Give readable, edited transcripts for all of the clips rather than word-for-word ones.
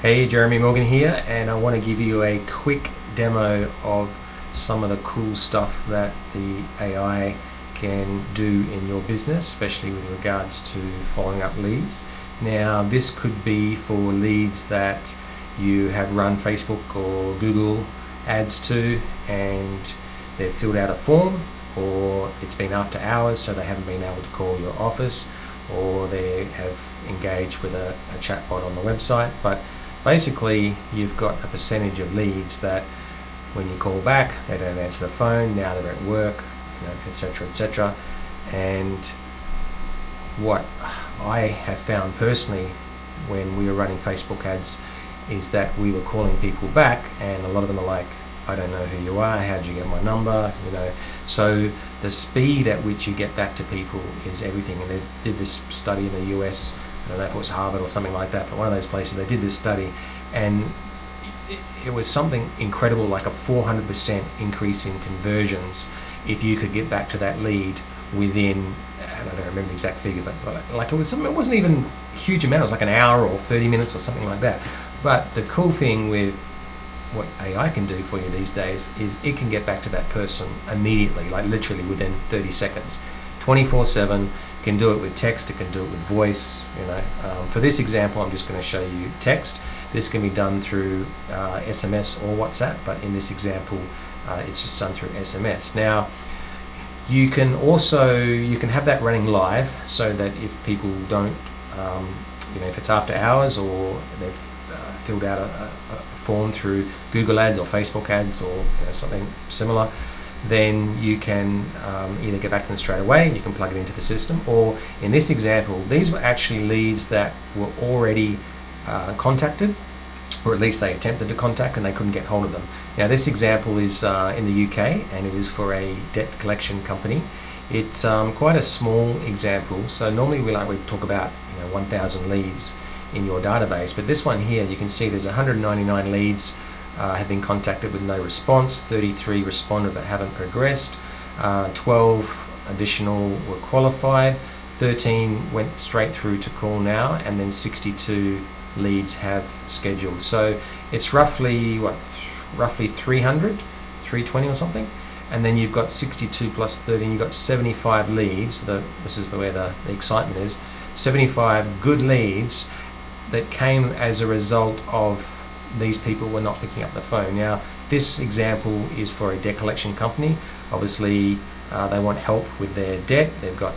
Hey, Jeremy Morgan here, and I want to give you a quick demo of some of the cool stuff that the AI can do in your business, especially with regards to following up leads. Now, this could be for leads that you have run Facebook or Google ads to, and they've filled out a form, or it's been after hours, so they haven't been able to call your office, or they have engaged with a chatbot on the website. But basically, you've got a percentage of leads that when you call back, they don't answer the phone, now they're at work, etc., etc. And what I have found personally when we were running Facebook ads is that we were calling people back, and a lot of them are like, I don't know who you are, how'd you get my number, So the speed at which you get back to people is everything. And they did this study in the US, I don't know if it was Harvard or something like that, but one of those places, they did this study, and it was something incredible, like a 400% increase in conversions if you could get back to that lead within, and I don't remember the exact figure, but like it wasn't even a huge amount, it was like an hour or 30 minutes or something like that. But the cool thing with what AI can do for you these days is it can get back to that person immediately, like literally within 30 seconds, 24/7. Can do it with text, it can do it with voice. For this example, I'm just going to show you text. This can be done through SMS or WhatsApp, but in this example, it's just done through SMS. Now, you can have that running live, so that if people don't, if it's after hours, or they've filled out a form through Google ads or Facebook ads or something similar, then you can either get back to them straight away and you can plug it into the system, or in this example, these were actually leads that were already contacted, or at least they attempted to contact and they couldn't get hold of them. Now, this example is in the UK, and it is for a debt collection company. It's quite a small example, so normally we talk about 1,000 leads in your database, but this one here, you can see there's 199 leads have been contacted with no response, 33 responded but haven't progressed, 12 additional were qualified, 13 went straight through to call now, and then 62 leads have scheduled. So it's roughly 300, 320 or something, and then you've got 62 plus 13, you've got 75 leads. This is where the excitement is. 75 good leads that came as a result of these people were not picking up the phone. Now, this example is for a debt collection company. Obviously, they want help with their debt. They've got,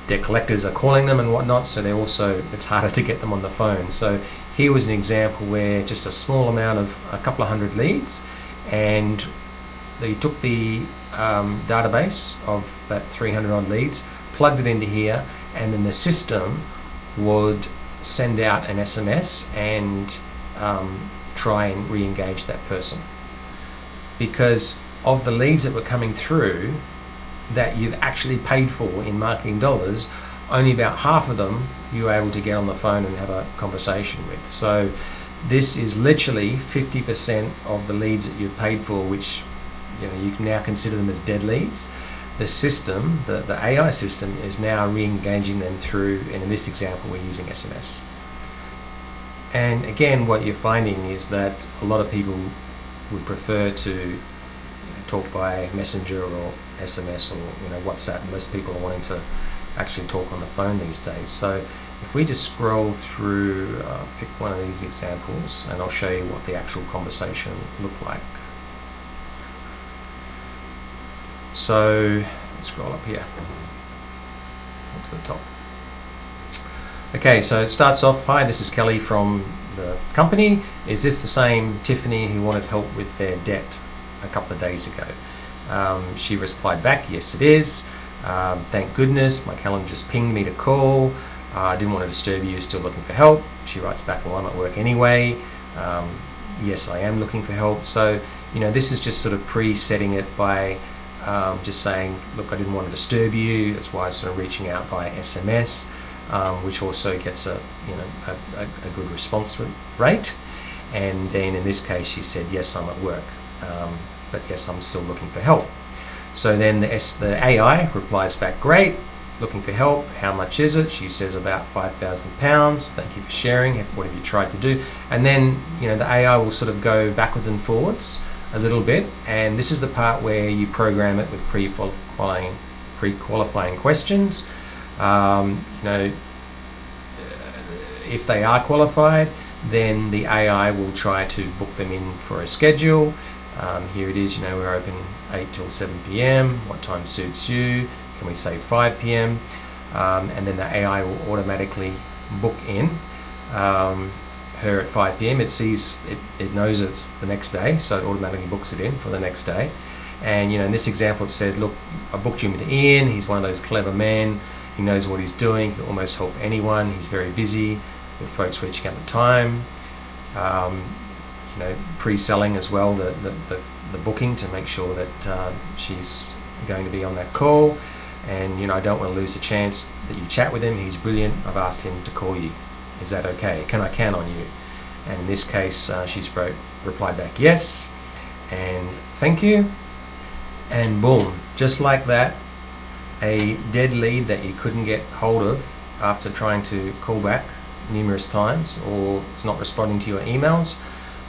debt collectors are calling them and whatnot, so it's harder to get them on the phone. So here was an example where just a small amount of a couple of hundred leads, and they took the database of that 300 odd leads, plugged it into here, and then the system would send out an SMS and try and re-engage that person. Because of the leads that were coming through that you've actually paid for in marketing dollars, only about half of them you were able to get on the phone and have a conversation with. So this is literally 50% of the leads that you've paid for, which you can now consider them as dead leads. The system, the AI system, is now re-engaging them through, and in this example, we're using SMS. And again, what you're finding is that a lot of people would prefer to talk by Messenger or SMS or WhatsApp, unless people are wanting to actually talk on the phone these days. So if we just scroll through, pick one of these examples, and I'll show you what the actual conversation looked like. So let's scroll up here to the top. Okay, so it starts off, hi, this is Kelly from the company. Is this the same Tiffany who wanted help with their debt a couple of days ago? She replied back, yes it is. Thank goodness, my calendar just pinged me to call. I didn't want to disturb you, still looking for help. She writes back, well, I'm at work anyway. Yes, I am looking for help. So, this is just sort of pre-setting it by just saying, look, I didn't want to disturb you. That's why I'm sort of reaching out via SMS, which also gets a good response rate. And then in this case, she said, yes, I'm at work, but yes, I'm still looking for help. So then the AI replies back, great, looking for help. How much is it? She says about £5,000. Thank you for sharing. What have you tried to do? And then, the AI will sort of go backwards and forwards a little bit. And this is the part where you program it with pre-qualifying questions. If they are qualified, then the AI will try to book them in for a schedule. Here it is, we're open 8 till 7 p.m. What time suits you? Can we say 5 p.m.? And then the AI will automatically book in her at 5 p.m. It sees, it knows it's the next day, so it automatically books it in for the next day. And in this example it says, look, I booked you with Ian. He's one of those clever men. He knows what he's doing. He can almost help anyone. He's very busy with folks reaching out the time. Pre-selling as well the booking to make sure that she's going to be on that call. And I don't want to lose the chance that you chat with him. He's brilliant. I've asked him to call you. Is that okay? Can I count on you? And in this case, she's replied back yes, and thank you, and boom, just like that, a dead lead that you couldn't get hold of after trying to call back numerous times, or it's not responding to your emails,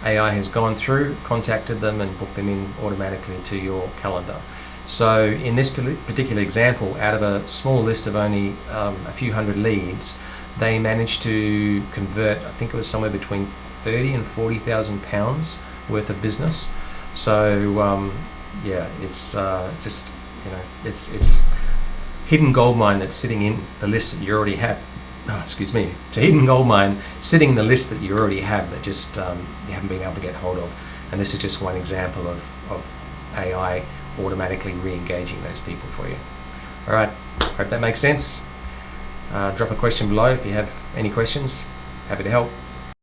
AI has gone through, contacted them, and booked them in automatically to your calendar. So in this particular example, out of a small list of only a few hundred leads, they managed to convert, I think it was somewhere between 30 and 40,000 pounds worth of business. So it's just, it's hidden gold mine that's sitting in the list that you already have. It's a hidden gold mine sitting in the list that you already have that just you haven't been able to get hold of. And this is just one example of AI automatically re-engaging those people for you. All right, hope that makes sense. Drop a question below if you have any questions. Happy to help.